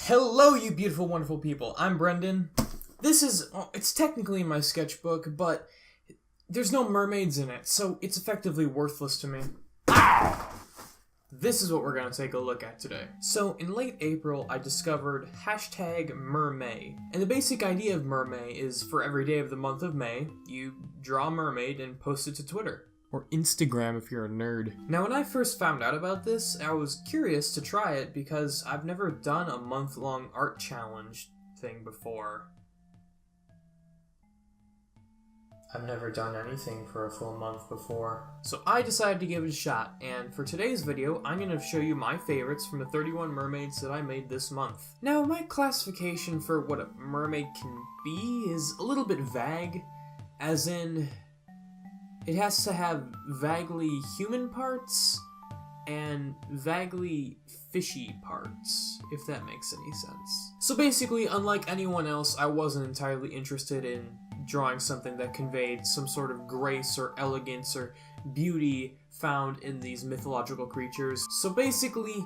Hello, you beautiful, wonderful people. I'm Brendan. It's technically my sketchbook, but there's no mermaids in it, so it's effectively worthless to me. This is what we're going to take a look at today. So, in late April, I discovered #Mermaid. And the basic idea of Mermaid is for every day of the month of May, you draw a mermaid and post it to Twitter. Or Instagram if you're a nerd. Now, when I first found out about this, I was curious to try it because I've never done a month-long art challenge thing before. I've never done anything for a full month before. So I decided to give it a shot, and for today's video, I'm going to show you my favorites from the 31 mermaids that I made this month. Now, my classification for what a mermaid can be is a little bit vague, as in, it has to have vaguely human parts and vaguely fishy parts, if that makes any sense. So basically, unlike anyone else, I wasn't entirely interested in drawing something that conveyed some sort of grace or elegance or beauty found in these mythological creatures. So basically,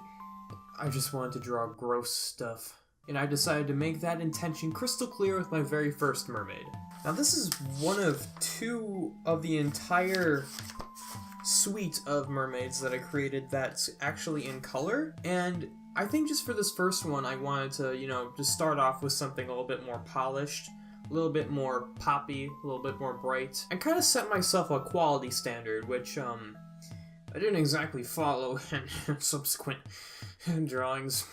I just wanted to draw gross stuff. And I decided to make that intention crystal clear with my very first mermaid. Now this is one of two of the entire suite of mermaids that I created that's actually in color, and I think just for this first one I wanted to, just start off with something a little bit more polished, a little bit more poppy, a little bit more bright, and kind of set myself a quality standard, which I didn't exactly follow in subsequent drawings.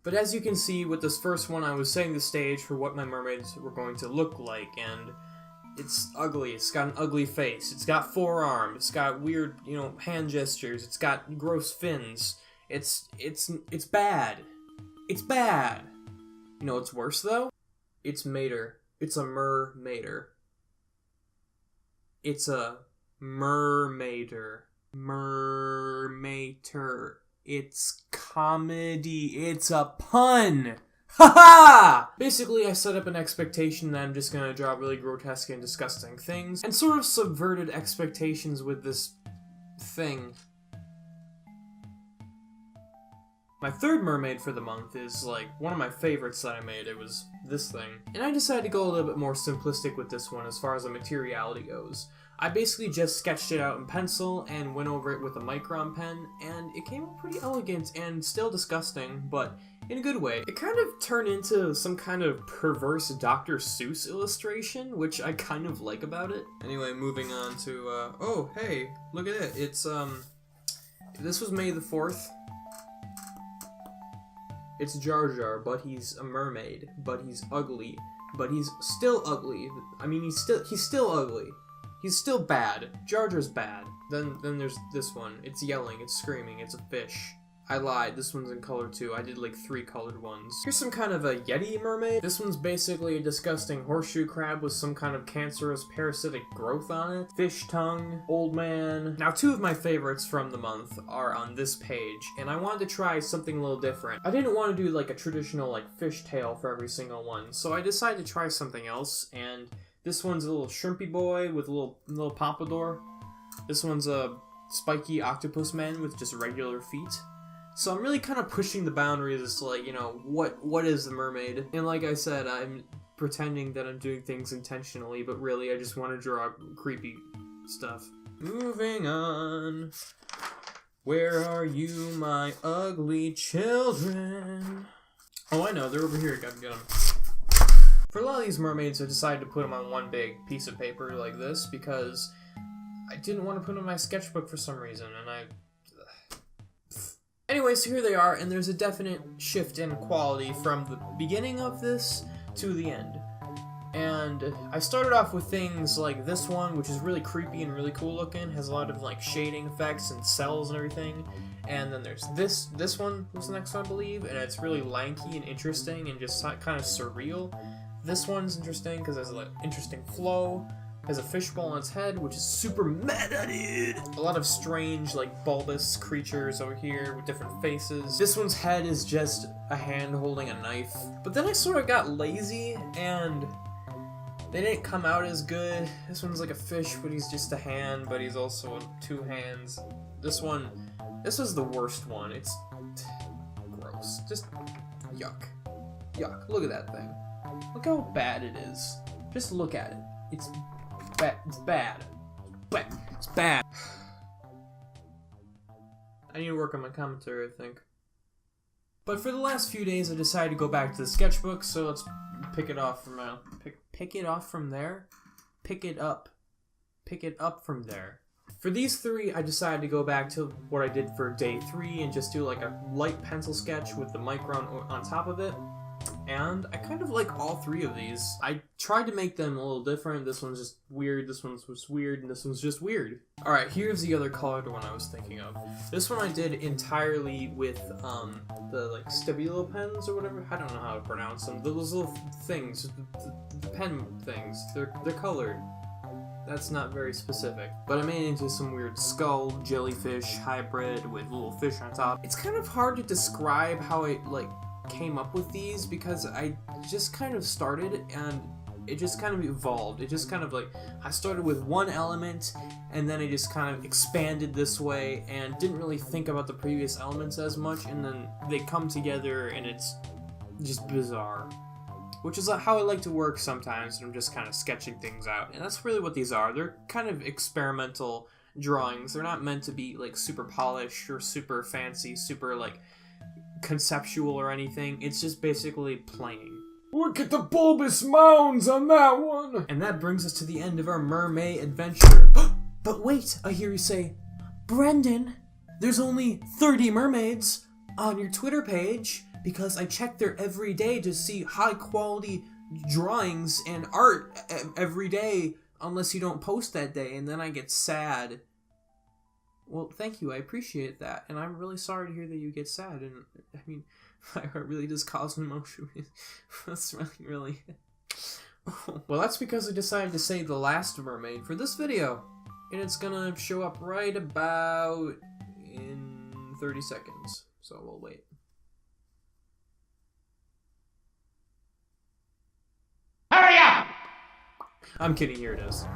But as you can see, with this first one, I was setting the stage for what my mermaids were going to look like, and it's ugly. It's got an ugly face. It's got 4 arms. It's got weird, hand gestures. It's got gross fins. It's bad. It's bad. You know what's worse, though? It's mater. It's a mermaider. It's a mermaider. Mermater. It's comedy. It's a pun. Haha! Basically, I set up an expectation that I'm just gonna draw really grotesque and disgusting things, and sort of subverted expectations with this thing. My third mermaid for the month is, one of my favorites that I made. It was this thing. And I decided to go a little bit more simplistic with this one as far as the materiality goes. I basically just sketched it out in pencil and went over it with a micron pen, and it came out pretty elegant and still disgusting, but in a good way. It kind of turned into some kind of perverse Dr. Seuss illustration, which I kind of like about it. Anyway, moving on to, oh, hey, look at it. It's, this was May the 4th. It's Jar Jar, but he's a mermaid, but he's ugly, but he's still ugly. I mean, he's still ugly. He's still bad. Jar Jar's bad. Then there's this one. It's yelling, it's screaming, it's a fish. I lied, this one's in color too. I did 3 colored ones. Here's some kind of a Yeti mermaid. This one's basically a disgusting horseshoe crab with some kind of cancerous parasitic growth on it. Fish tongue, old man. Now 2 of my favorites from the month are on this page, and I wanted to try something a little different. I didn't want to do a traditional fish tail for every single one, so I decided to try something else, and this one's a little shrimpy boy with a little pompadour. This one's a spiky octopus man with just regular feet. So I'm really kind of pushing the boundaries as to, what is the mermaid? And like I said, I'm pretending that I'm doing things intentionally, but really I just want to draw creepy stuff. Moving on. Where are you, my ugly children? Oh, I know, they're over here. Gotta get them. For a lot of these mermaids, I decided to put them on one big piece of paper like this because I didn't want to put them in my sketchbook for some reason, and Anyway, so here they are, and there's a definite shift in quality from the beginning of this to the end. And I started off with things like this one, which is really creepy and really cool looking, has a lot of shading effects and cells and everything. And then there's this one was the next one, I believe, and it's really lanky and interesting and just kind of surreal. This one's interesting because it has an interesting flow. Has a fishbowl on its head, which is super meta, dude! A lot of strange, bulbous creatures over here with different faces. This one's head is just a hand holding a knife. But then I sort of got lazy, and they didn't come out as good. This one's like a fish, but he's just a hand, but he's also 2 hands. This was the worst one. It's gross. Just Yuck. Yuck. Look at that thing. Look how bad it is. Just look at it. It's bad. It's bad. It's bad. I need to work on my commentary, I think. But for the last few days, I decided to go back to the sketchbook, so let's pick it off from pick it off from there? Pick it up. Pick it up from there. For these three, I decided to go back to what I did for day 3 and just do like a light pencil sketch with the micron on top of it. And I kind of like all 3 of these. I tried to make them a little different. This one's just weird, this one's just weird, and this one's just weird. Alright, here's the other colored one I was thinking of. This one I did entirely with the like stabilo pens or whatever. I don't know how to pronounce them. Those little things, the pen things. They're colored. That's not very specific. But I made it into some weird skull, jellyfish, hybrid with little fish on top. It's kind of hard to describe how I came up with these because I just kind of started and it just kind of evolved. It just kind of I started with one element and then I just kind of expanded this way and didn't really think about the previous elements as much, and then they come together and it's just bizarre. Which is how I like to work sometimes, and I'm just kind of sketching things out. And that's really what these are. They're kind of experimental drawings. They're not meant to be super polished or super fancy, super conceptual or anything. It's just basically playing. Look at the bulbous mounds on that one! And that brings us to the end of our mermaid adventure. But wait, I hear you say, Brendan, there's only 30 mermaids on your Twitter page. Because I check there every day to see high quality drawings and art every day, unless you don't post that day, and then I get sad. Well, thank you, I appreciate that, and I'm really sorry to hear that you get sad, and I mean, my heart really does cause an emotion. That's really... Well, that's because I decided to save the last mermaid for this video, and it's gonna show up right about in 30 seconds, so we'll wait. Hurry up! I'm kidding, here it is.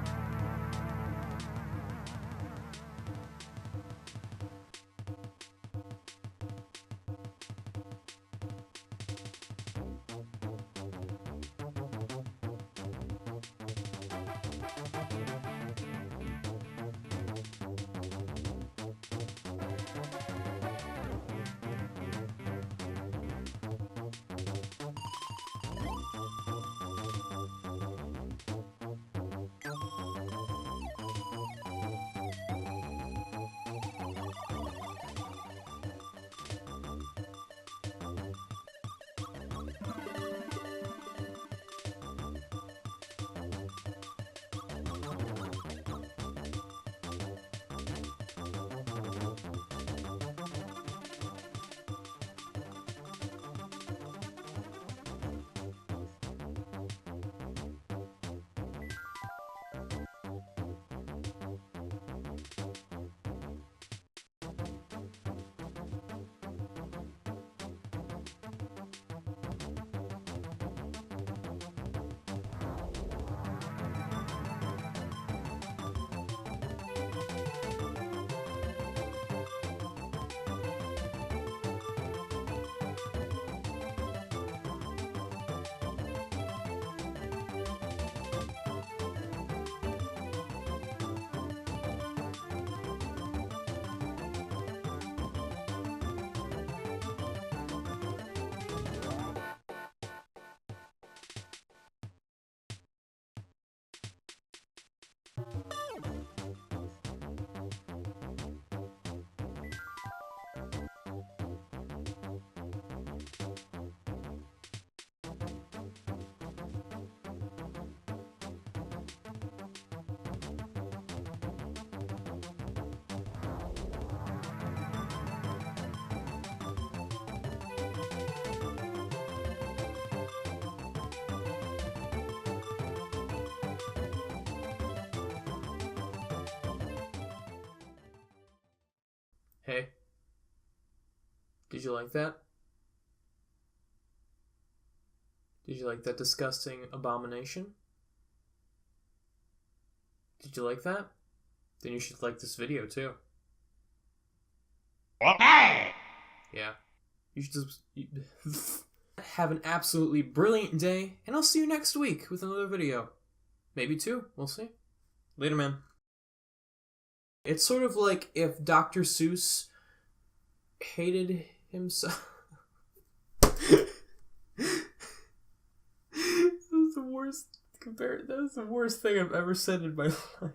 Hey, did you like that? Did you like that disgusting abomination? Did you like that? Then you should like this video too. Hey! Yeah. You should just... have an absolutely brilliant day, and I'll see you next week with another video. Maybe two, we'll see. Later, man. It's sort of like if Dr. Seuss hated himself. That was the worst thing I've ever said in my life.